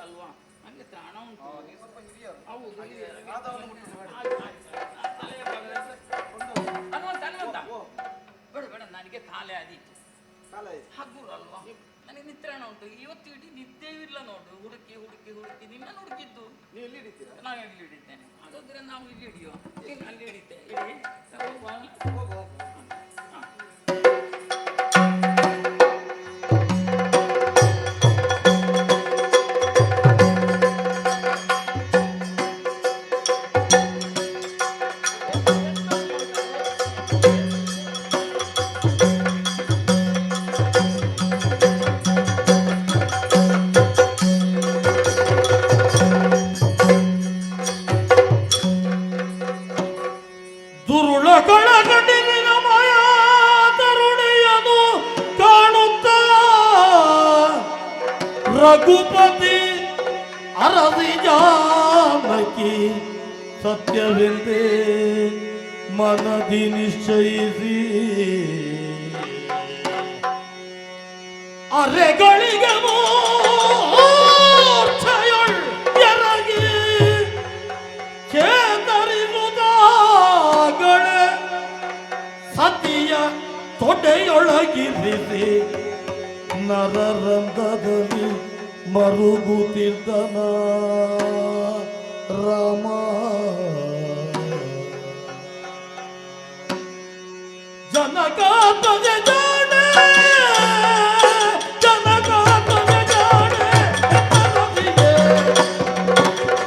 ಅಲ್ವಾ, ನನಗೆ ತ್ರಾಣ ಉಂಟು. ನೀವು ಸ್ವಲ್ಪ ಹಿರಿಯರು. ಹೌದು, ಬೇಡ ಬೇಡ, ನನಗೆ ಕಾಲೇ ಆದೀತು. ಹಗುರ ಅಲ್ವಾ, ನನಗೆ ನಿತ್ರಾಣ ಉಂಟು. ಇವತ್ತು ಇಡೀ ನಿದ್ದೆಯೂ ಇಲ್ಲ ನೋಡು. ಹುಡುಕಿ ಹುಡುಕಿ ಹುಡುಕಿ ನಿನ್ನನ್ನು ಹುಡುಕಿದ್ದು. ನೀವು ಎಲ್ಲಿ ಹಿಡಿತೀರಾ? ನಾನು ಎಲ್ಲಿ ಹಿಡಿದ್ದೇನೆ? ಹಾಗಾದ್ರೆ ನಾವು ಇಲ್ಲಿ ಹಿಡಿಯುವ. ಅಲ್ಲಿ ಹಿಡಿತೆ ಇಡಿ. ಹೋಗುವ. ರಘುಪತಿ ಅರಸಿ ಜಾನಕಿ ಸತ್ಯವೆಂದೇ ಮನದಿ ನಿಶ್ಚಯಿಸಿ ಅರೆಗಳಿಗೆ ಮೂರ್ಛೆಯೊಳ್ ಎರಗಿ ಚೇತರಿಸುವುದಾಗಳೆ ಸತಿಯ ತೊಡೆಯೊಳಗಿರಿಸಿ ನರರಂಧದಲ್ಲಿ ಮರುಗುತ್ತಿದ್ದನ ರಾಮ. ಜನಕ ತಜೆ ಜಾಣೆ, ಜನಕ ತಜೆ ಜಾಣೆ ಮನದಿಗೆ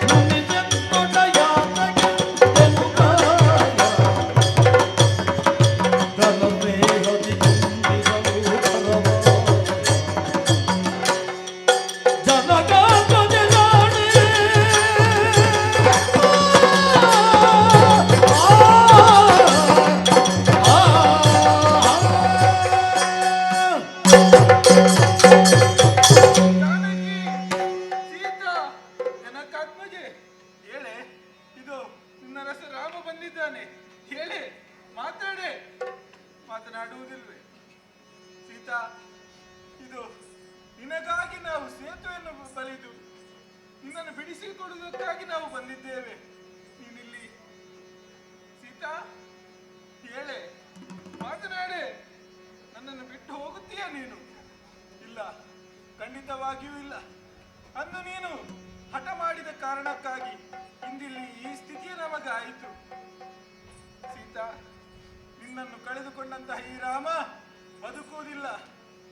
ಮುನಿದೆಂದೊಡೆಯಾನಗೆ ಎನ್ನುತ್ತಾಯ ಘನಮೇಘದಿ ತುಂಬಿದಳು ಕರವ. ಮಾತನಾಡುವುದಿಲ್ವೇ? ಸೀತಾ, ಇದು ನಿನಗಾಗಿ ನಾವು ಸೇತುವೆಯನ್ನು ಬಲಿದು ನಿನ್ನನ್ನು ಬಿಡಿಸಿಕೊಡುವುದಕ್ಕಾಗಿ ನಾವು ಬಂದಿದ್ದೇವೆ. ನೀನಿಲ್ಲಿ ಸೀತಾ, ಹೇಳೆ, ಮಾತನಾಡೆ. ನನ್ನನ್ನು ಬಿಟ್ಟು ಹೋಗುತ್ತೀಯ ನೀನು? ಇಲ್ಲ, ಖಂಡಿತವಾಗಿಯೂ ಇಲ್ಲ. ಅಂದು ನೀನು ಹಠ ಮಾಡಿದ ಕಾರಣಕ್ಕಾಗಿ ಇಂದಿಲ್ಲಿ ಈ ಸ್ಥಿತಿ ನಮಗಾಯಿತು. ಸೀತಾ, ನಿನ್ನನ್ನು ಕಳೆದುಕೊಂಡಂತಹ ಈ ರಾಮ ಬದುಕುವುದಿಲ್ಲ.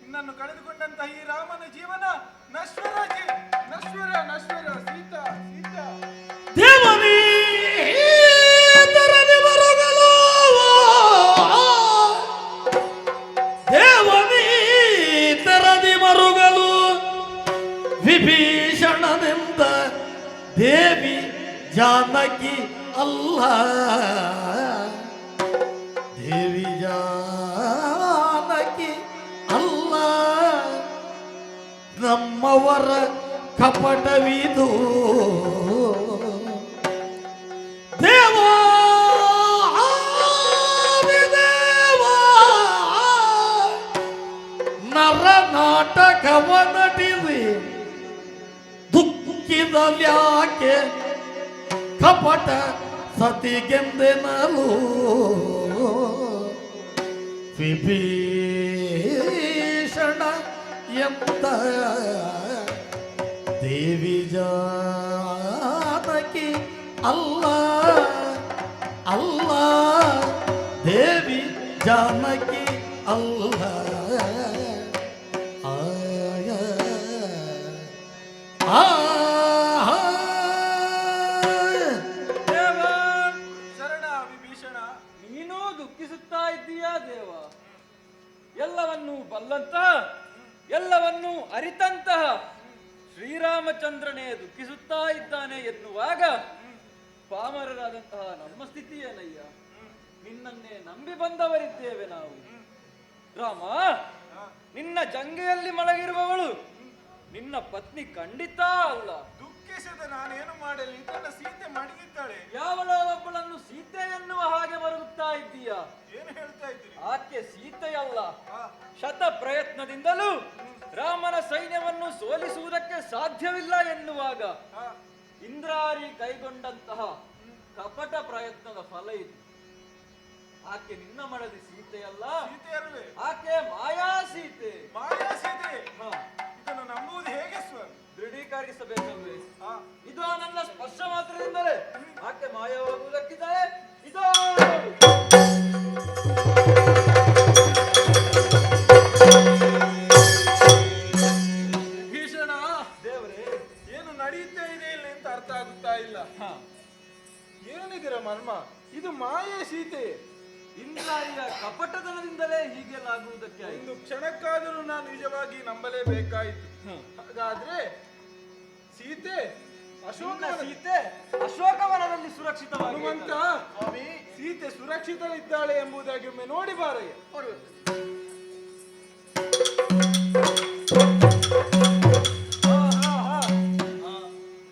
ನಿನ್ನನ್ನು ಕಳೆದುಕೊಂಡಂತಹ ಈ ರಾಮನ ಜೀವನ ನಶ್ವರ, ನಶ್ವರ ನಶ್ವರ. ಸೀತಾ, ಸೀತಾ, ದೇವನೇ ತರದಿ ಮರುಗಲು, ದೇವನೇ ತರದಿ ಮರುಗಲು ವಿಭೀಷಣನೆಂದ ದೇವಿ ಜಾನಕಿ ಅಲ್ಲ. ದೇವಿ ಜಾನಕಿ ಅಲ್ಲ, ನಮ್ಮವರ ಕಪಟವಿದು. ದೇವ ದೇವ ನರ ನಾಟಕವ ನಟಿಸಿ ದುಃಖಿದಲ್ಯಾಕೆ ಕಪಟ ಸತಿಗೆಂದೆನಲು. ವಿಭೀಷಣ ಎಂತ ದೇವಿ ಜಾನಕಿ ಅಲ್ಲ, ಅಲ್ಲ, ದೇವಿ ಜಾನಕಿ ಅಲ್ಲ. ಆಯ ಆ ಶರಣ ವಿಭೀಷಣ. ನೀನೂ ದುಃಖಿಸುತ್ತಾ ಇದ್ದೀಯಾ ದೇವ? ಎಲ್ಲವನ್ನೂ ಬಲ್ಲಂತಹ, ಎಲ್ಲವನ್ನೂ ಅರಿತಂತಹ ಶ್ರೀರಾಮಚಂದ್ರನೇ ದುಃಖಿಸುತ್ತಾ ಇದ್ದಾನೆ ಎನ್ನುವಾಗ ಪಾಮರರಾದಂತಹ ನಮ್ಮ ಸ್ಥಿತಿ ಏನಯ್ಯ? ನಿನ್ನನ್ನೇ ನಂಬಿ ಬಂದವರಿದ್ದೇವೆ ನಾವು. ರಾಮ, ನಿನ್ನ ಜಂಗೆಯಲ್ಲಿ ಮಲಗಿರುವವಳು ನಿನ್ನ ಪತ್ನಿ ಖಂಡಿತ ಅಲ್ಲ. ದುಃಖಿಸದ ನಾನೇನು ಮಾಡಲಿ? ನನ್ನ ಸೀತೆ ಮಡಗಿದ್ದಾಳೆ. ಯಾವಳೋ ಒಬ್ಬಳನ್ನು ಸೀತೆ ಎನ್ನುವ ಹಾಗೆ ಮರುಗುತ್ತಾ ಇದ್ದೀಯಾ? ಏನು ಹೇಳ್ತಾ ಇದ್ದೀರಿ? ಆಕೆ ಸೀತೆಯಲ್ಲ. ಶತ ಪ್ರಯತ್ನದಿಂದಲೂ ರಾಮನ ಸೈನ್ಯವನ್ನು ಸೋಲಿಸುವುದಕ್ಕೆ ಸಾಧ್ಯವಿಲ್ಲ ಎನ್ನುವಾಗ ಹಾ. ಇಂದ್ರಾರಿ ಕೈಗೊಂಡಂತಹ ಕಪಟ ಪ್ರಯತ್ನದ ಫಲ ಇದು. ಆಕೆ ನಿನ್ನ ಮಡದಿ ಸೀತೆಯಲ್ಲ, ಸೀತೆ ಅಲ್ವೇ? ಆಕೆ ಮಾಯಾ ಸೀತೆ. ಮಾಯಾ ಸೀತೆ. ಹ, ಇದನ್ನು ನಂಬುವುದು ಹೇಗೆ ಸ್ವಾಮಿ? ದೃಢೀಕರಿಸಬೇಕಲ್ವೇ? ಹಾ. ಇದು ನನ್ನ ಸ್ಪರ್ಶ ಮಾತ್ರದಿಂದಲೇ ಆಕೆ ಮಾಯವಾಗುವುದಕ್ಕಿದ್ದಾರೆ. ಇದು ಭೀಷಣ, ದೇವರೇ. ಏನು ನಡೆಯುತ್ತಾ ಇದೆ ಇಲ್ಲಿ ಅಂತ ಅರ್ಥ ಆಗುತ್ತಾ ಇಲ್ಲ. ಹ, ಏನಿದಿರ ಮರ್ಮ? ಇದು ಮಾಯಾ ಸೀತೆ. ಇಂದ್ರಾರಿಯ ಕಪಟತನದಿಂದಲೇ ಹೀಗೆಲ್ಲ ಆಗುವುದಕ್ಕೆ ಆಯ್ತು. ಒಂದು ಕ್ಷಣಕ್ಕಾದರೂ ನಾನು ನಿಜವಾಗಿ ನಂಬಲೇಬೇಕಾಯಿತು. ಹಾಗಾದ್ರೆ ಸೀತೆ ಅಶೋಕ ಅಶೋಕ ಸೀತೆ ಅಶೋಕವನದಲ್ಲಿ ಸುರಕ್ಷಿತವಾಗಿ ಹನುಮಂತ, ಸೀತೆ ಸುರಕ್ಷಿತಳಿದ್ದಾಳೆ ಎಂಬುದಾಗಿ ಒಮ್ಮೆ ನೋಡಿ ಬಾರಯ್ಯ.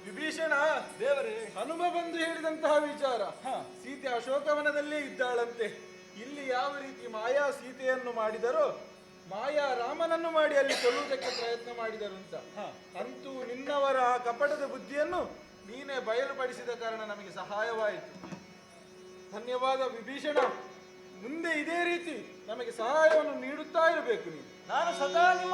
ವಿಭೀಷಣ, ದೇವರೇ. ಹನುಮ ಬಂದು ಹೇಳಿದಂತಹ ವಿಚಾರ, ಸೀತೆ ಅಶೋಕವನದಲ್ಲೇ ಇದ್ದಾಳಂತೆ. ಇಲ್ಲಿ ಯಾವ ರೀತಿ ಮಾಯಾ ಸೀತೆಯನ್ನು ಮಾಡಿದರೋ ಮಾಯಾ ರಾಮನನ್ನು ಮಾಡಿ ಅಲ್ಲಿ ಕೊಲ್ಲುವುದಕ್ಕೆ ಪ್ರಯತ್ನ ಮಾಡಿದರು ಅಂತ. ಅಂತೂ ನಿನ್ನವರ ಆ ಕಪಟದ ಬುದ್ಧಿಯನ್ನು ನೀನೇ ಬಯಲುಪಡಿಸಿದ ಕಾರಣ ನಮಗೆ ಸಹಾಯವಾಯಿತು. ಧನ್ಯವಾದ ವಿಭೀಷಣ. ಮುಂದೆ ಇದೇ ರೀತಿ ನಮಗೆ ಸಹಾಯವನ್ನು ನೀಡುತ್ತಾ ಇರಬೇಕು ನೀನು. ನಾನು ಸದಾ ನಿಮ್ಮ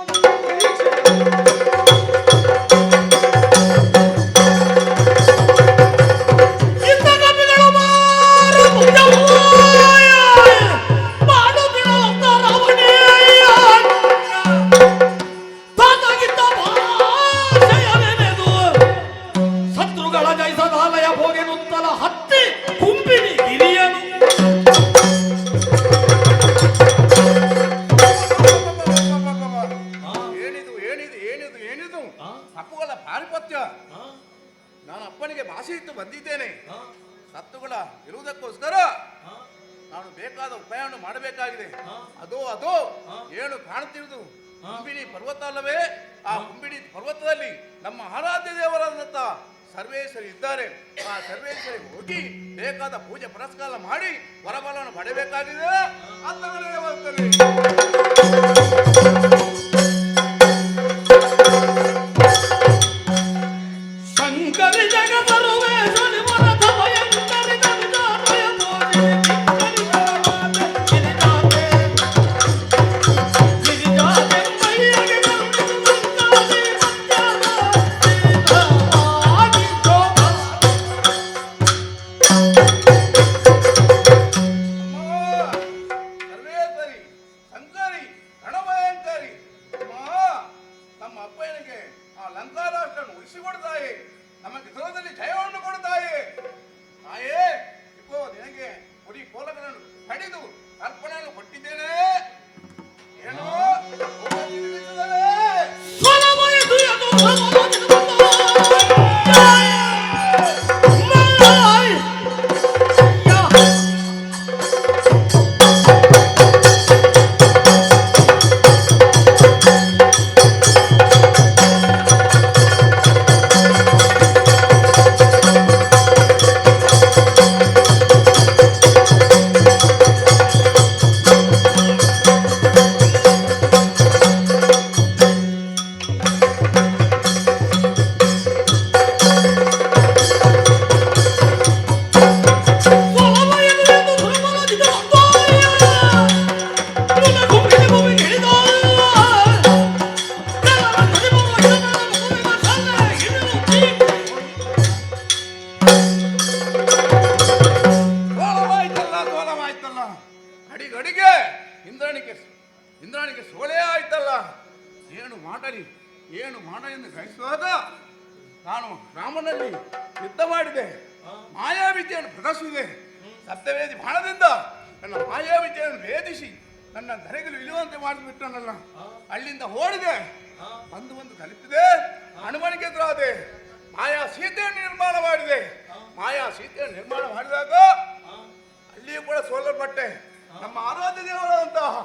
ಶತ್ರುಗಳ ಜಯಿಸದಾಲಯ ಹೋಗೆನುತ್ತಲ ಹತ್ತಿ ಕುಂಬಿನಿ ಗಿರಿಯನು ಏನಿದು ಏನಿದು ಏನಿದು ಏನಿದು ತಪ್ಪುಗಳ ಪಾರಿಪತ್ಯ. ನಾನು ಅಪ್ಪನಿಗೆ ಭಾಷೆ ಇಟ್ಟು ಬಂದಿದ್ದೇನೆ. ಸತ್ತುಗಳ ಇರುವುದಕ್ಕೋಸ್ಕರ ನಾನು ಬೇಕಾದ ಉಪಾಯವನ್ನು ಮಾಡಬೇಕಾಗಿದೆ. ಅದೋ ಅದೋ ಏನು ಕಾಣುತ್ತಿರುವುದು ಕುಂಬಿನಿ ಪರ್ವತ ಅಲ್ಲವೇ? ಆ ಕುಂಬಿನಿ ಪರ್ವತದಲ್ಲಿ ನಮ್ಮ ಆರಾಧ್ಯ ದೇವರಾದಂತ ಸರ್ವೇಶ್ವರಿ ಇದ್ದಾರೆ. ಆ ಸರ್ವೇಶ್ವರಿಗೆ ಹೋಗಿ ಬೇಕಾದ ಪೂಜೆ ಪುರಸ್ಕಾರ ಮಾಡಿ ವರಬಲವನ್ನು ಪಡೆಯಬೇಕಾಗಿದೆ ಅಂತ ಬರ್ತದೆ. ಶಂಕರಿ ಜಗದರುವೆ ಶನಿವರದ ಭಯಂಕರಿ ದವಿದಾಮಯ ಮೋದಿ ಗಿರಿಜಾತೆ ಗಿರಿಜಾತೆ ಮೈಯಗೆ ಗಮನಿಸುವಂತಾದಿ ಮತ್ಯಾದ ಆಗಿ ಶೋಭ ಸರ್ವೇಶ್ವರಿ ಶಂಕರಿ ರಣಭಯಂಕರಿ ನಮ್ಮ ಅಪ್ಪನಿಗೆ ಆ ಲಂಕಾರಾಷ್ಟ್ರವನ್ನು ಉಳಿಸಿಕೊಡ್ತಾಯಿ, ನಮಗೆ ಯುದ್ಧದಲ್ಲಿ ಜಯವನ್ನು ಕೊಡ್ತಾಯಿ. ತಾಯೇ, ಇಪ್ಪೋ ನಿನಗೆ ಕುಡಿ ಕೋಲಗಳನ್ನು ಕಡಿದು ಅರ್ಪಣೆಯನ್ನು ಕೊಟ್ಟಿದ್ದೇನೆ. ಏನೋ ಸ್ವರಮಯದು ಎಂದು ಭ್ರಮವನ್ನು ಸೋಲವಾಯ್ತಲ್ಲ ಅಡಿಗಡಿಗೆ ಇಂದ್ರಾಣಿಗೆ ಸೋಲೇ ಆಯ್ತಲ್ಲ. ಏನು ಮಾಡಲಿ ಎಂದು ಗ್ರಹಿಸುವಾಗ ನಾನು ರಾಮನಲ್ಲಿ ಯುದ್ಧ ಮಾಡಿದೆ, ಮಾಯಾವಿದ್ಯೆಯನ್ನು ಪ್ರದರ್ಶಿಸಿದೆ. ಸಪ್ತವೇದಿ ಬಾಣದಿಂದ ನನ್ನ ಮಾಯಾವಿದ್ಯೆಯನ್ನು ಭೇದಿಸಿ ನನ್ನ ಧರೆಗಳು ಇಳುವಂತೆ ಮಾಡಿಬಿಟ್ಟನಲ್ಲ. ಅಲ್ಲಿಂದ ಓಡಿದೆ, ಒಂದು ತಲುಪಿದೆ, ಹನುಮನಿಗೆ ಎದುರಾದೆ. ಮಾಯಾ ಸೀತೆಯನ್ನು ನಿರ್ಮಾಣ ಮಾಡಿದೆ. ಮಾಯಾ ಸೀತೆಯನ್ನು ನಿರ್ಮಾಣ ಮಾಡಿದಾಗ ಅಲ್ಲಿಯೂ ಕೂಡ ಸೋಲಲ್ಪಟ್ಟೆ. ನಮ್ಮ ಆರಾಧ್ಯ ದೇವರಾದಂತಹ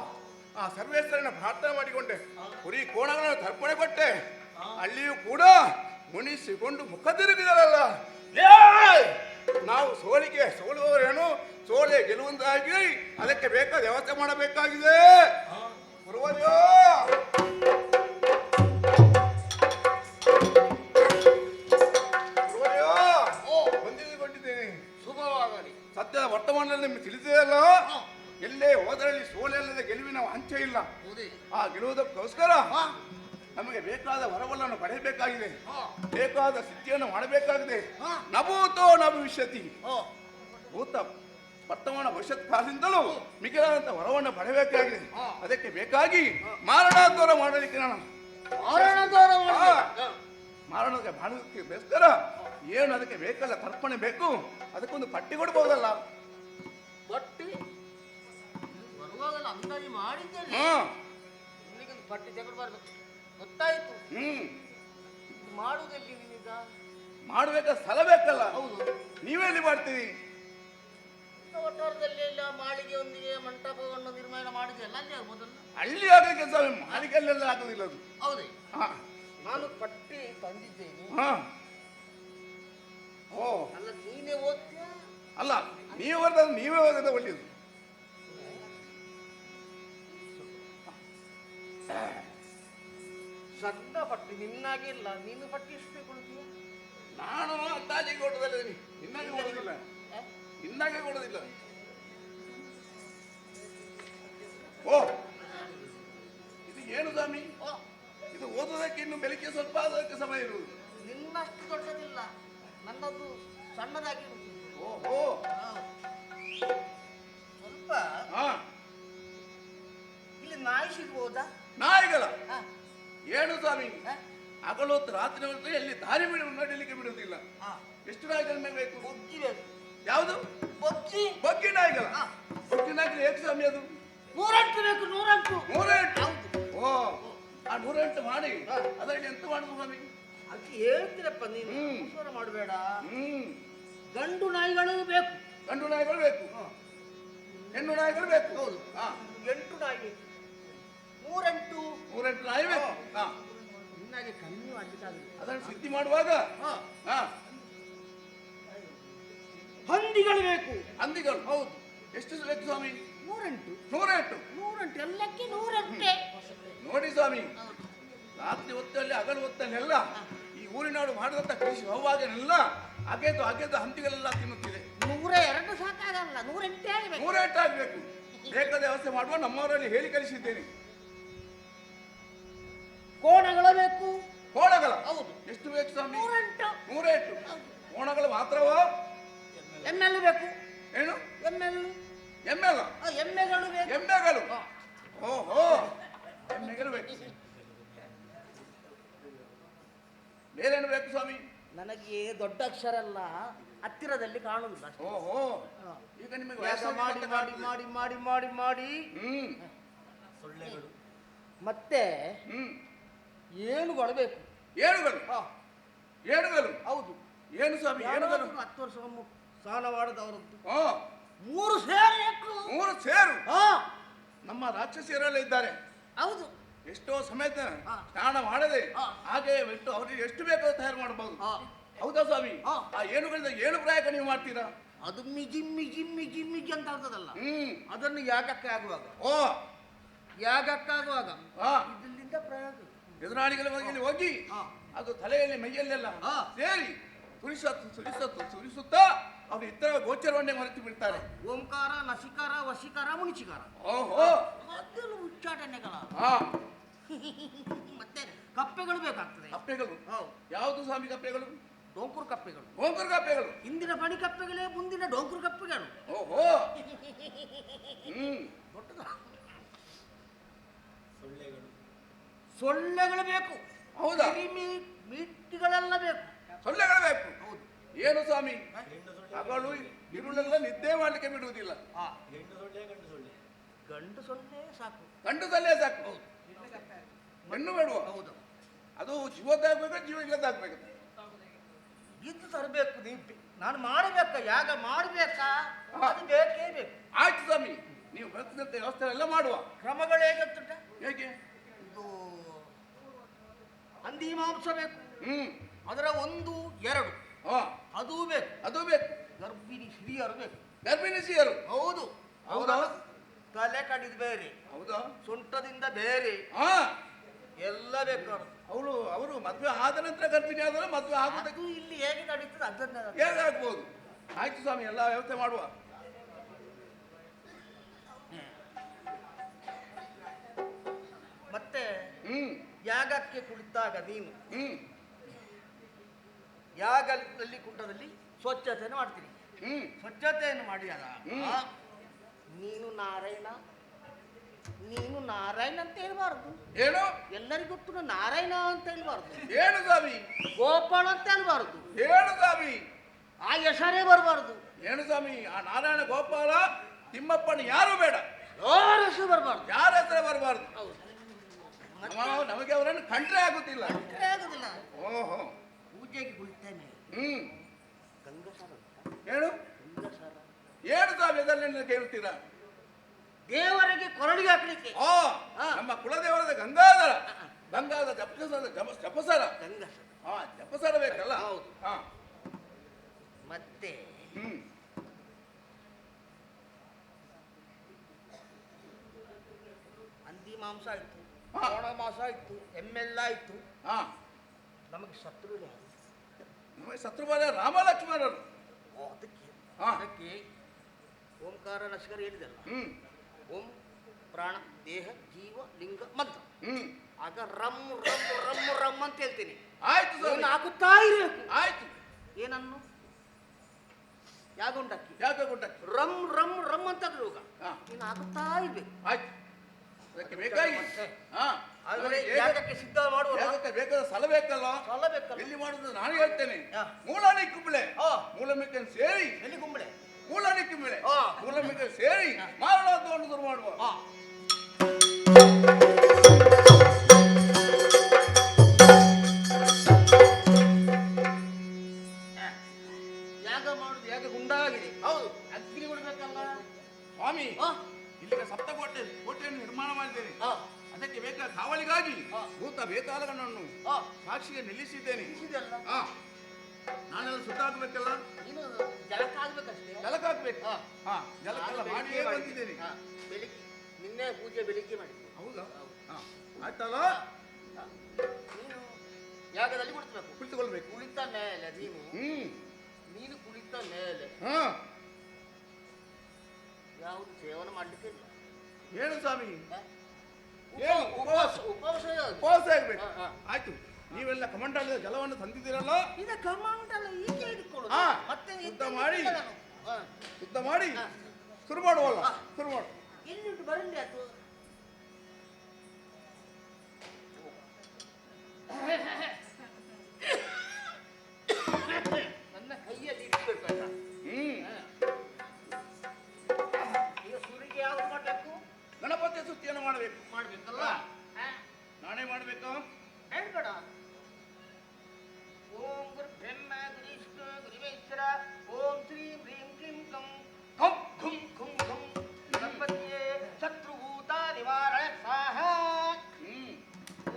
ಆ ಸರ್ವೇಶ್ವರನ ಪ್ರಾರ್ಥನೆ ಮಾಡಿಕೊಂಡೆ, ಕುರಿ ಕೋಣಗಳನ್ನು ತರ್ಪಣೆ ಕೊಟ್ಟೆ. ಅಲ್ಲಿಯೂ ಕೂಡ ಮುನಿಸಿಕೊಂಡು ಮುಖ ತಿರುಗಿದರಲ್ಲ. ನಾವು ಸೋಲುವವರೇನು, ಸೋಲೆ ಗೆಲ್ಲುವಂತಾಗಿ ಅದಕ್ಕೆ ಬೇಕಾದ ವ್ಯವಸ್ಥೆ ಮಾಡಬೇಕಾಗಿದೆ. ಗುರುವರ್ಯೋ ಗೆಲ್ಲುವುದಿಲ್ಲ. ಹೌದೇ? ಆ ಗೆಲ್ಲುವುದಕ್ಕೋಸ್ಕರ ನಮಗೆ ಬೇಕಾದ ವರವನ್ನು ಪಡೆಯಬೇಕಾಗಿದೆ, ಬೇಕಾದ ಸಿದ್ಧಿಯನ್ನು ಮಾಡಬೇಕಾಗಿದೆ. ನಭೂತೋ ನ ಭವಿಷ್ಯತಿ, ಭೂತ ವರ್ತಮಾನ ಭವಿಷ್ಯತ್ ಕಾಲದಿಂದಲೂ ಮಿಗಿಲಾದಂತ ವರವನ್ನು ಪಡೆಯಬೇಕಾಗಿದೆ. ಅದಕ್ಕೆ ಬೇಕಾಗಿ ಮಾರಣಾದ್ವಾರ ಮಾಡಲಿಕ್ಕೆ ನಾನು ಮಾರಣಕ್ಕೆ ಮಾಡೋದಕ್ಕೆ ಬೇಸ್ಕರ ಏನು ಅದಕ್ಕೆ ಬೇಕಲ್ಲ, ತರ್ಪಣೆ ಬೇಕು, ಅದಕ್ಕೊಂದು ಪಟ್ಟಿ ಕೊಡ್ಬೋದಲ್ಲ. ಪಟ್ಟಿ ಬರುವಾಗಲ್ಲ ಅಂದಾಜು ಮಾಡಿದ್ದೇನೆ, ಇಲ್ಲಿಗೊಂದು ಪಟ್ಟಿ ತಗೊಂಡು ಬರ್ಬೇಕು. ಗೊತ್ತಾಯ್ತು. ಮಾಡುವುದಲ್ಲಿ ನೀವೀಗ ಮಾಡಬೇಕಾದ ಸ್ಥಳ ಬೇಕಲ್ಲ. ಹೌದು. ನೀವೆಲ್ಲಿ ಮಾಡ್ತೀರಿ? ಒಟ್ಟಾರದಲ್ಲಿ ಎಲ್ಲ ಮಾಳಿಗೆಯೊಂದಿಗೆ ಮಂಟಪವನ್ನು ನಿರ್ಮಾಣ ಮಾಡಿದೆಯಲ್ಲ, ಅಲ್ಲಿ ಆಗ್ಬೋದಲ್ಲ. ಅಲ್ಲಿ ಆಗಲಿಕ್ಕೆ ಸ್ವಾಮಿ, ಮಾಲಿಕೆಯಲ್ಲೆಲ್ಲ ಆಗುದಿಲ್ಲ ಅದು. ಹೌದೇ? ಹಾ. ನಾನು ಪಟ್ಟಿ ತಂದಿದ್ದೇನೆ. ಹಾ. ಓ ಅಲ್ಲ, ನೀನೇ ಓದ್ತೀಯ? ಅಲ್ಲ, ನೀವೇ ಓದಿದ ಒಳ್ಳೆಯದು. ಸಣ್ಣ ಪಟ್ಟಿ ನಿನ್ನಾಗಿಲ್ಲ, ನೀನು ಪಟ್ಟಿ ಎಷ್ಟು ಕೊಡ್ತೀಯ? ನಾನು ಅಂದಾಜಿಗೆ ಕೊಡೋದಿಲ್ಲ, ನಿನ್ನಾಗೆ ಕೊಡೋದಿಲ್ಲ, ನಿನ್ನಾಗೆ ಕೊಡೋದಿಲ್ಲ. ಓ ಇದು ಏನು ಸ್ವಾಮಿ? ಇದು ಓದೋದಕ್ಕೆ ಇನ್ನು ಬೆಳಿಗ್ಗೆ ಸ್ವಲ್ಪ ಅದಕ್ಕೆ ಸಮಯ ಇರುವುದು. ನಿನ್ನಷ್ಟು ದೊಡ್ಡದಿಲ್ಲ, ನನ್ನದು ಸಣ್ಣದಾಗಿ ಓಹೋ, ಸ್ವಲ್ಪ. ಹಾ. ಇಲ್ಲಿ ನಾಯಿ ಸಿಗ್ಬೋದಾ? ನಾಯಿಗಳ ಏನು ಸ್ವಾಮಿ? ಹಗಲು ಹೊತ್ತು ರಾತ್ರಿ ಹೊತ್ತು ಎಲ್ಲಿ ದಾರಿ ನಡೀಲಿಕ್ಕೆ ಬಿಡುವುದಿಲ್ಲ. ಎಷ್ಟು ನಾಯಿಗಳ ಬೇಕು? ಬೊಗ್ಗಿ ಬೇಕು. ಯಾವುದು? ಬೊಗ್ಗಿ. ಬಗ್ಗಿ ನಾಯಿಗಳ? ಬಗ್ಗಿ ನಾಯಿಗಳು ಹೇಗೆ ಸ್ವಾಮಿ ಅದು? 108 ಬೇಕು. 108. 108? ಓ, ಆ 108 ಮಾಡಿ ಅದರಲ್ಲಿ ಎಂತ ಮಾಡುದು ಸ್ವಾಮಿ? ಅದಕ್ಕೆ ಹೇಳ್ತೀರಪ್ಪ ನೀನು, ಮುಸುವರ ಮಾಡಬೇಡ. ಗಂಡು ನಾಯಿಗಳು ಬೇಕು. ಗಂಡು ನಾಯಿಗಳು ಬೇಕು, ಹೆಣ್ಣು ನಾಯಿಗಳು ಬೇಕು. ಹೌದು. 8 ನಾಯಿ ಬೇಕು. 108 ನಾಯಿ ಬೇಕು. ನಿನ್ನಾಗೆ ಕಮ್ಮಿ ಮಾಡ್ಲಿಕ್ಕಾಗಲ್ಲ. ಅದನ್ನು ಸಿದ್ಧಿ ಮಾಡುವಾಗ ಹಂದಿಗಳು ಬೇಕು. ಹಂದಿಗಳು? ಹೌದು. ಎಷ್ಟು ಬೇಕು ಸ್ವಾಮಿ? 108. 108 ಎಲ್ಲಕ್ಕೆ 108. ನೋಡಿ ಸ್ವಾಮಿ, ರಾತ್ರಿ ಹೊತ್ತಲ್ಲಿ ಹಗಲು ಹೊತ್ತಲ್ಲೆಲ್ಲ ಈ ಊರಿನಾಡು ಮಾಡಿದಂತ ಕೃಷಿ ಹವಾಗನೆಲ್ಲ ಅಗೆದು ಹಂದಿಗಳೆಲ್ಲ ತಿನ್ನುತ್ತಿದೆ. 102 ಸಾಕಾಗಲ್ಲ, 108 ಆಗಬೇಕು. 108 ಆಗ್ಬೇಕು. ಬೇಕಾದ ವ್ಯವಸ್ಥೆ ಮಾಡುವ ನಮ್ಮವರಲ್ಲಿ ಹೇಳಿ ಕಳಿಸಿದ್ದೇನೆ. ಕೋಣಗಳು ಬೇಕು. ಕೋಣಗಳ? ಹೌದು. ಎಷ್ಟು ಬೇಕು ಸ್ವಾಮಿ? 108. 108 ಕೋಣಗಳು ಮಾತ್ರವೋ? ಎಮ್ಮೆಗಳು ಬೇಕು. ಏನು? ಎಮ್ಮೆಗಳು ಬೇಕು. ಎಮ್ಮೆಗಳು? ಓಹೋ, ಎಮ್ಮೆಗಳು ಬೇಕು. ಬೇರೇನು ಬೇಕು ಸ್ವಾಮಿ? ನನಗೆ ದೊಡ್ಡ ಅಕ್ಷರ ಅಲ್ಲ, ಹತ್ತಿರದಲ್ಲಿ ಕಾಣುವುದಿಲ್ಲ. ಓಹೋ, ಈಗ ನಿಮಗೆ ಮಾಡಿ ಮಾಡಿ ಮಾಡಿ ಮಾಡಿ ಮಾಡಿ ಮಾಡಿ ಸೊಳ್ಳೆಗಳು ಮತ್ತೆ ಏನುಗಳು ಬೇಕು. ಏನುಗಳು? ಹೌದು. ಏನು ಸ್ವಾಮಿ? ಏನುಗಳು? 10 ವರ್ಷ ಸ್ನಾನ ಮಾಡದವರದ್ದು 3 ಸೇರು ಬೇಕು. 3 ಸೇರು? ನಮ್ಮ ರಾಕ್ಷಸಿಯರೆಲ್ಲ ಇದ್ದಾರೆ. ಹೌದು. ಎಷ್ಟೋ ಸಮೇತ ಸ್ನಾನ ಮಾಡದೆ ಹಾಗೆ ಬಿಟ್ಟು ಅವರಿಗೆ ಎಷ್ಟು ಬೇಕಾದ್ರೂ ತಯಾರು ಮಾಡಬಹುದು. ಹೌದಾ ಸ್ವಾಮಿ? ಆ ಏನುಗಳಿಂದ ಏನು ಪ್ರಾಯಕ ನೀವು ಮಾಡ್ತೀರಾ? ಅದು ಮಿಜಿ ಅಂತ ಆಗ್ತದಲ್ಲ, ಅದನ್ನು ಯಾಗಕ್ಕಾಗುವಾಗ ಇದರಿಂದ ಪ್ರಯೋಗ. ಎದುರಾಳಿಗಳ ಬಗ್ಗೆ ಹೋಗಿ ಅದು ತಲೆಯಲ್ಲಿ ಮೈಯಲ್ಲೆಲ್ಲ ಸೇರಿ ಸುರಿಸುತ್ತಾ ಅವರು ಇತರ ಗೋಚರವನ್ನೇ ಮರೆತು ಬಿಡ್ತಾರೆ. ಓಂಕಾರ, ನಸಿಕಾರ, ವಶೀಕಾರ, ಮುನಿಚಿಕಾರ. ಓಹೋ, ಅದೆಲ್ಲ ಉಚ್ಚಾಟನೆಗಳ. ಮತ್ತೆ ಕಪ್ಪೆಗಳು ಬೇಕಾಗ್ತದೆ. ಕಪ್ಪೆಗಳು? ಯಾವುದು ಸ್ವಾಮಿ ಕಪ್ಪೆಗಳು? ಡೋಂಕುರು ಕಪ್ಪೆಗಳು. ಡೋಂಕುರು ಕಪ್ಪೆಗಳು? ಹಿಂದಿನ ಬಣಿ ಕಪ್ಪೆಗಳೇ ಮುಂದಿನ ಡೋಂಕುರು ಕಪ್ಪೆಗಳು. ಓಹೋ. ಸೊಳ್ಳೆಗಳು ಬೇಕು. ಹೌದಾ? ಮೀಟಿಗಳೆಲ್ಲ ಬೇಕು. ಸೊಳ್ಳೆಗಳು ಬೇಕು? ಹೌದು. ಏನು ಸ್ವಾಮಿ? ಹಗಲು ಇರುಳೆಲ್ಲ ನಿದ್ದೆ ಮಾಡ್ಲಿಕ್ಕೆ ಬಿಡುವುದಿಲ್ಲ. ಗಂಡು ಸೊಳ್ಳೆ ಸಾಕು. ಗಂಡು ಸೊಳ್ಳೆ ಸಾಕು? ಹೆಣ್ಣು ಬೇಡುವ? ಹೌದು. ಅದು ಜೀವದ್ದಾಗ್ಬೇಕಾ ಜೀವ ಇಲ್ಲದಾಗ್ಬೇಕು? ಇದು ತರಬೇಕು. ನಾನು ಮಾಡಬೇಕಾ? ಯಾಗ ಮಾಡಬೇಕಾ? ಅದು ಬೇಕೇ ಬೇಕು. ಆಯ್ತು ಸ್ವಾಮಿ, ನೀವು ಬರ್ತಿದ್ದಂತೆ ವ್ಯವಸ್ಥೆ ಎಲ್ಲ ಮಾಡುವ. ಕ್ರಮಗಳು ಹೇಗೆ ಗೊತ್ತುಂಟ? ಹೇಗೆ? ಇದು ಹಂದಿ ಮಾಂಸ ಬೇಕು. ಅದರ 1, 2 ಅದು ಬೇಕು. ಗರ್ಭಿಣಿ ಹಿರಿಯರು ಬೇಕು. ಗರ್ಭಿಣಿ ಹಿರಿಯರು? ಹೌದು. ಹೌದಾ? ತಲೆ ಕಡಿದು ಬೇರೆ, ಹೌದಾ? ಸೊಂಟದಿಂದ ಬೇರೆ ಎಲ್ಲ ಬೇಕು. ಅವರು ಮದುವೆ ಆದ ನಂತರ ಗರ್ಭಿಣಿ ಆದ್ರೆ ಮದುವೆ ಆಗುವುದಕ್ಕೆ ಇಲ್ಲಿ ಹೇಗೆ ನಡೀತದೆ ಅದನ್ನ ಹೇಗಾಗ್ಬೋದು? ಆಯ್ತು ಸ್ವಾಮಿ, ಎಲ್ಲ ವ್ಯವಸ್ಥೆ ಮಾಡುವ. ಹ್ಮ್ ಯಾಗಕ್ಕೆ ಕುಳಿತಾಗ ನೀನು ಹ್ಮ್ ಯಾಗದಲ್ಲಿ ಕುಂಡದಲ್ಲಿ ಸ್ವಚ್ಛತೆಯನ್ನು ಮಾಡ್ತೀನಿ. ಹ್ಮ್ ಸ್ವಚ್ಛತೆಯನ್ನು ಮಾಡಿಯಾಗ ಹ್ಮ್. ನೀನು ನಾರಾಯಣ ನೀನು ನಾರಾಯಣ ಅಂತ ಹೇಳ್ಬಾರ್ದು. ಏನು ಎಲ್ಲರಿಗೂ ಗೊತ್ತು ನಾರಾಯಣ ಅಂತ ಹೇಳ್ಬಾರ್ದು. ಏನು ಸ್ವಾಮಿ ಗೋಪಾಳ ಅಂತ ಹೇಳ್ಬಾರ್ದು. ಏನು ಸ್ವಾಮಿ ಆ ಹೆಸರೇ ಬರಬಾರ್ದು. ಏನು ಸ್ವಾಮಿ ಆ ನಾರಾಯಣ ಗೋಪಾಲ ತಿಮ್ಮಪ್ಪನ ಯಾರು ಬೇಡ, ಯಾರ ಹೆಸರು ಬರಬಾರ್ದು. ಯಾರ ಹೆಸರೇ ಬರಬಾರ್ದು. ಹೌದು. ನಮಗೆ ಅವರನ್ನು ಕಂಡ್ರೆ ಆಗುತ್ತಿಲ್ಲ. ಆಗುದಿಲ್ಲ. ಓಹೋ ಪೂಜೆಗೆ ಕುಳಿತೇನೆ ಹ್ಮ್ ಗಂಗಸರ ಏನು ಗಂಗಸರ ಏನು ಸ್ವಾಮಿ ಅದನ್ನೆಲ್ಲ ಕೇಳುತ್ತೀರಾ? ದೇವರಿಗೆ ಕೊರಳಿಗೆ ಹಾಕ್ಲಿಕ್ಕೆ ಆ ನಮ್ಮ ಕುಲದೇವರದ ಗಂಗಾಧರ ಗಂಗಾಧರ ಜಪಸರ ಗಂಗಸರ ಹಾ ಜಪಸರ ಬೇಕಲ್ಲ. ಹೌದು. ಹಾ ಮತ್ತೆ ಹ್ಮ್ ಹಂದಿ ಮಾಂಸ ಆಯ್ತು, ಹಾ. ಒಣ ಮಾಂಸ ಆಯ್ತು, ಎಮ್ಮೆಲ್ಲ ಆಯ್ತು. ಹಾ ನಮಗೆ ಶತ್ರು ಇಲ್ಲ. ನಮಗೆ ಶತ್ರುಬಾಧ ರಾಮ ಲಕ್ಷ್ಮಣರು. ಅದಕ್ಕೆ ಹಾ. ಅದಕ್ಕೆ ಓಂಕಾರ ನಶ್ಕರ ಹೇಳಿದಲ್ಲ. ಹ್ಮ್ ಓಂ ಪ್ರಾಣ ದೇಹ ಜೀವ ಲಿಂಗ ಮಂತ್ರ. ಹ್ಮ್ ಆಗ ರಮ್ ರಮ್ ರಮ್ ರಮ್ ಅಂತ ಹೇಳ್ತೀನಿ. ಆಯ್ತು ಸ್ವಾಮಿ ನೀನು ಆಗುತ್ತಾ ಇರಬೇಕು. ಆಯ್ತು. ಏನನ್ನು ಯಾಗುಂಡಕ್ಕಿ ಯಾಕೆ ಗುಡ್ಡಕ್ಕೆ ರಮ್ ರಮ್ ರಮ್ ಅಂತ ಹೋಗ ಹಾ. ನೀನು ಆಗುತ್ತಾ ಇರ್ಬೇಕು. ಆಯ್ತು ಅದಕ್ಕೆ ಬೇಕಾಗಿ ಹಾ ಆದರೆ ನಮಗೆ ಯಾಗಕ್ಕೆ ಸಿದ್ಧ ಮಾಡುವ ಯಾಗಕ್ಕೆ ಬೇಕಾದ ಸ್ಥಳ ಬೇಕಲ್ಲ. ಸ್ಥಳ ಬೇಕಲ್ಲ. ಎಲ್ಲಿ ಮಾಡುದು ನಾನು ಹೇಳ್ತೇನೆ. ಹಾ. ಮೂಲನಿ ಕುಂಬಳೆ ಹಾ. ಮೂಲಮಿಕ್ಕ ಸೇರಿ ಎಲ್ಲಿ ಗುಂಬಳೆ ಮೂಲನಿ ಕುಂಬಳೆ ಹಾ. ಮೂಲಮಿಕ್ಕ ಸೇರಿ ಮಾರಣೋತ್ಸವವನ್ನು ಶುರು ಮಾಡುವ. ಹಾ. ಯಾಗ ಮಾಡುದು ಯಾಗ ಗುಂಡಾಗಿದೆ. ಹೌದು. ಅಗ್ನಿ ಕೊಡ್ಬೇಕಲ್ಲ. ಸ್ವಾಮಿ ಹಾ. ಇಲ್ಲಿಗೆ ಕೋಟೆಯನ್ನು ನಿರ್ಮಾಣ ಮಾಡಿದ್ದೇನೆ. ಹಾ. ಅದಕ್ಕೆ ಬೇಕಾದ ಕಾವಲಿಗಾಗಿ ಹಾ. ಭೂತ ಬೇತಾಳಗಳನ್ನು ಹಾ. ಸಾಕ್ಷಿಗೆ ನಿಲ್ಲಿಸಿದ್ದೇನೆ. ನಿಲ್ಲಿಸಿದೆಯಲ್ಲ. ಹಾ ನಾನೆಲ್ಲ ಸುತ್ತಾಕಬೇಕಲ್ಲ, ನೀನು ಜಲಕ್ಕಾಗ್ಬೇಕಷ್ಟೇ. ಜಲಕ್ಕಾಗ್ಬೇಕು. ಹಾ. ಹಾ ಜಲಕ್ಕೆಲ್ಲ ನಾನು ಮಾಡಿಯೇ ಬೆಳಿಗ್ಗೆ ಬಂದಿದ್ದೇನೆ. ಹಾ. ಬೆಳಿಗ್ಗೆ ನಿನ್ನೆ ಪೂಜೆ ಬೆಳಿಗ್ಗೆ ಮಾಡಿದ್ದೆ. ಹೌದಾ? ಹಾ ಆಯ್ತಲ್ಲ. ನೀನು ಯಾಗದಲ್ಲಿ ಕುಳಿತಬೇಕು. ಕುಳಿತುಕೊಳ್ಬೇಕು. ಕುಳಿತ ಮೇಲೆ ನೀನು ಕುಳಿತ ಮೇಲೆ ಹಾ ಯಾವುದು ಸೇವನೆ ಮಾಡ್ಲಿಕ್ಕೆ ಇಲ್ಲ. ಏನು ಸ್ವಾಮಿ ಹಾ? ಏನು ಉಪವಾಸ ಉಪವಾಸ ಯಾವುದು? ಉಪವಾಸ ಆಗ್ಬೇಕು. ಹಾ, ಹಾ. ಆಯ್ತು ನೀವೆಲ್ಲ ಕಮಂಡಲದ ಜಲವನ್ನು ತಂದಿದ್ದೀರಲ್ಲ, ಇದು ಕಮಾಂಡಲ್ಲ ಹೀಗೆ ಹಿಡ್ಕೊಳ್ಳೋದು. ಹಾ. ಮತ್ತೆ ಶುದ್ಧ ಮಾಡಿ ಹಾ. ಶುದ್ಧ ಮಾಡಿ ಹಾ. ಶುರು ಮಾಡುವಲ್ಲ. ಹಾ. ಶುರು ಮಾಡು. ಎಲ್ಲಿಂಟು ಬರಲಿ ಅದು. ನನ್ನ ಕೈಯಲ್ಲಿ ಇಟ್ಕೊಳ್ಬೇಕ. ಈಗ ಸೂರಿಗೆ ಯಾವ್ದು ಮಾಡ್ಬೇಕು? ಗಣಪತಿಯ ಸ್ತುತಿಯನ್ನು ಮಾಡಬೇಕು. ಮಾಡ್ಬೇಕಲ್ಲ. ನಾನೇ ಮಾಡಬೇಕು. ಹೇಳ್ಬೇಡ. ಓಂ ಗುರು ಬ್ರಹ್ಮ ಗುರು ವಿಷ್ಣು ಗುರುವೇಶ್ವರ ಓಂ ಶ್ರೀ ಹ್ರೀಂ ಕ್ಲೀಂ ಕಂ ಖಂ ಖುಂ ಖುಂ ಖಂ ಗಣಪತಿಯೇ ಶತ್ರುಭೂತ ನಿವಾರಣ ಸ್ವಾಹ.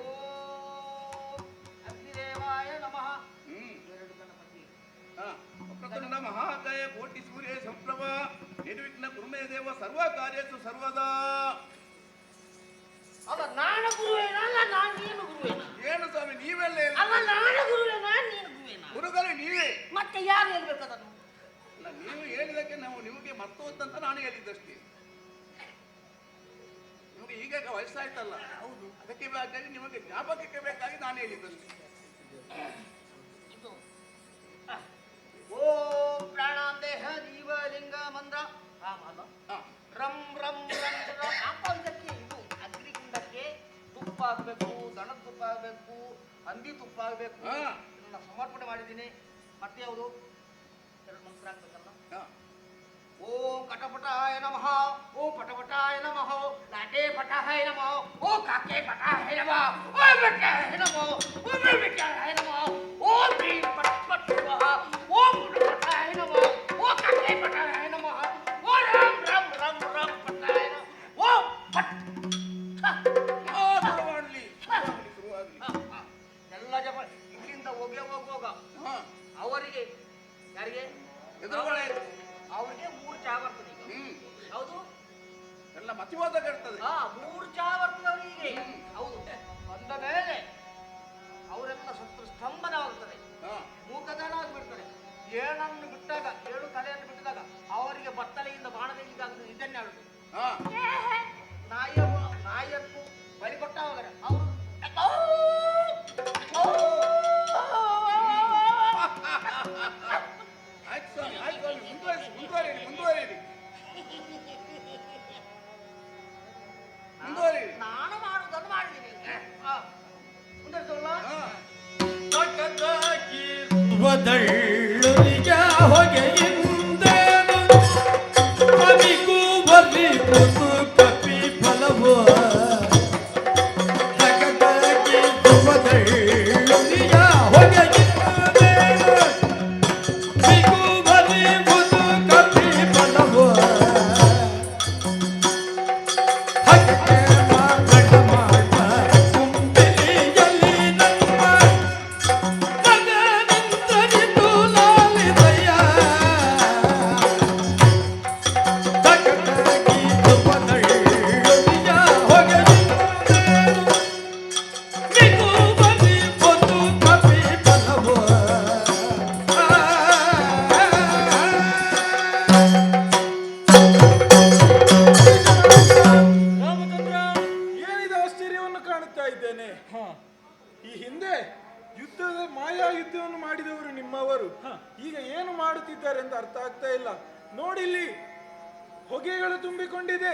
ಓಂ ಅಗ್ನಿದೇವಾಯ ನಮಃ. ಎರಡು ಗಣಪತಿ. ವಕ್ರತುಂಡ ಮಹಾಕಾಯ ಕೋಟಿ ಸೂರ್ಯ ಸಂಪ್ರಭ ನಿರ್ವಿಘ್ನ ಕುರುಮೇ ದೇವ ಸರ್ವ ಕಾರ್ಯೇಷು ಸರ್ವದಾ. ಅಲ್ಲ ನಾನು ಗುರುವೇನ? ಅಲ್ಲ ನಾನು ನೀನು ಗುರುವೇನ? ಏನು ಸ್ವಾಮಿ ನೀವೆಲ್ಲ ಅಲ್ಲ ನಾನು ಗುರುವೇನ ನೀನು ಗುರುವೇನ? ಗುರುಗಳೇ ನೀವೇ. ಮತ್ತೆ ಯಾರು ಹೇಳ್ಬೇಕು ಅದನ್ನು? ಅಲ್ಲ, ನೀವು ಹೇಳಿದಕ್ಕೆ ನಾವು ನಿಮಗೆ ಮರ್ತೋದಂತ ನಾನು ಹೇಳಿದ್ದಷ್ಟೇ. ನಿಮಗೆ ಈಗ ವಯಸ್ಸಾಯ್ತಲ್ಲ. ಹೌದು ಅದಕ್ಕೆ ಬೇಕಾಗಿ ನಿಮಗೆ ಜ್ಞಾಪಕಕ್ಕೆ ಬೇಕಾಗಿ ನಾನು ಹೇಳಿದ್ದಷ್ಟೇ. ಇದು ಓಂ ಪ್ರಾಣಾಂ ದೇಹ ಜೀವ ಲಿಂಗ ಮಂತ್ರ ರಾಮನ ಹಾ. ರಂ ರಂ ರಂ ರಂ ಹಾಕೋದಕ್ಕೆ ಇದು ಅಗ್ನಿಗುಂಡಕ್ಕೆ ತುಪ್ಪ ಆಗಬೇಕು, ದಣದ ತುಪ್ಪ ಆಗಬೇಕು, ಹಂದಿ ತುಪ್ಪ ಆಗಬೇಕು. ಹಾ. ಇದನ್ನ ಸಮರ್ಪಣೆ ಮಾಡಿದ್ದೀನಿ. ಮತ್ತೆ ಯಾವುದು ಎರಡು ಮಂತ್ರ ಆಗ್ಬೇಕಲ್ಲ. ಹಾ. ಓಂ ಕಟಪಟಾಯ ನಮಃ, ಓ ಪಟಪಟಾಯ ನಮಃ, ಲಾಟೆ ಪಟಾಯ ನಮಃ, ಓ ಕಾಕೆ ಪಟಾಯ ನಮಃ, ಓ ಬೆಟ್ಟಾಯ ನಮಃ, ಓ ಬೆಟ್ಟಾಯ ನಮಃ, ಓ ಭೀಂ ಪಟ್ ಪಟ್ ನಮಃ, ಓ ಪಟಾಯ ನಮಃ, ಓ ಕಾಕೆ ಪಟಾಯ ನಮಃ, ಓ ರಾಮ್ ರಾಮ್ ರಾಮ್ ರಾಮ್ ಪಟಾಯ ನಮಃ, ಓ ಪಟ್ ಶುರುವಾಗ್ಲಿ, ಶುರುವಾಗ್ಲಿ. ಎಲ್ಲ ಜಪ ಇಲ್ಲಿಂದ ಹೋಗುವಾಗ ಹಾ. ಅವರಿಗೆ ಯಾರಿಗೆ ಎದುರುಗಡೆ ಅವ್ರಿಗೆ 3 ಚಹಾ ಬರ್ತದೆ ಈಗ. ಹೌದು ಎಲ್ಲ ಮತಿವಾದ ಕೆಡ್ತದೆ. 3 ಚಹಾ ಬರ್ತದೆ ಅವರಿಗೆ. ಹೌದು ಬಂದ ಮೇಲೆ ಅವರೆಲ್ಲ ಶತ್ರು ಸ್ತಂಭನವಾಗುತ್ತದೆ. ಹಾ. ಮೂಕದಾನ ಆಗಿಬಿಡ್ತಾರೆ. ಏಳನ್ನು ಬಿಟ್ಟಾಗ 7 ತಲೆಯನ್ನು ಬಿಟ್ಟಿದಾಗ ಅವರಿಗೆ ಬತ್ತಲೆಯಿಂದ ಬಾಣದಿಂದ ಇದನ್ನೇ ಆಡುದು. ಹಾ. ನಾಯಿಯನ್ನು ಬಲಿ ಕೊಟ್ಟಾಗ ಅವರು ಆಯ್ತು ಸ್ವಾಮಿ, ಆಯ್ತು ಸ್ವಾಮಿ, ಮುಂದುವರಿಸಿ, ಮುಂದುವರಿಯಿರಿ. ಮುಂದುವರಿಯಿರಿ. ನಾನು ಮಾಡುವುದನ್ನು ಮಾಡಿದ್ದೀನಿ. ಮುಂದುವರಿಸೋಲ್ಲ? ವದಳ್ಳುರಿಗ ಹೊಗೆಯಿಂದೇನು ಅವಿಗೂ ಬರ್ರಿ ಮುದು ಕಪಿ ಫಲವೋ ಜಗದಾಗಿ ವದಳ್ಳುರಿಗ ಹೊಗೆಯಿಂದೇನು ಅವಿಗೂ ಬರ್ರಿ ಮುದು ಕಪಿ ಫಲವೋ ಹಕ್ಕೆ ಮಾಡ ಮಾಡ ಕುಂಬಿಲಿಯಲ್ಲಿ ನಮ್ಮ ಮಗನಿಂದರಿತು ಲಾಲಿದಯ್ಯ ಜಗದಾಗಿ ದುಪದಳ್ಳುರಿಯ ಹೊಗೆಯಿಂದೇನು ನಿಗೂ ಬಲಿ ಮುದು ಕಪಿ ಫಲವೋ ರಾಮಚಂದ್ರ, ಏನಿದೆ ಆಶ್ಚರ್ಯವನ್ನು ಕಾಣುತ್ತಾ ಇದ್ದೇನೆ. ಈ ಹಿಂದೆ ಮಾಯಾ ಯುದ್ಧವನ್ನು ಮಾಡಿದವರು ನಿಮ್ಮವರು ಈಗ ಏನು ಮಾಡುತ್ತಿದ್ದಾರೆ ಅಂತ ಅರ್ಥ ಆಗ್ತಾ ಇಲ್ಲ. ನೋಡಿಲ್ಲಿ ಹೊಗೆಗಳು ತುಂಬಿಕೊಂಡಿದೆ.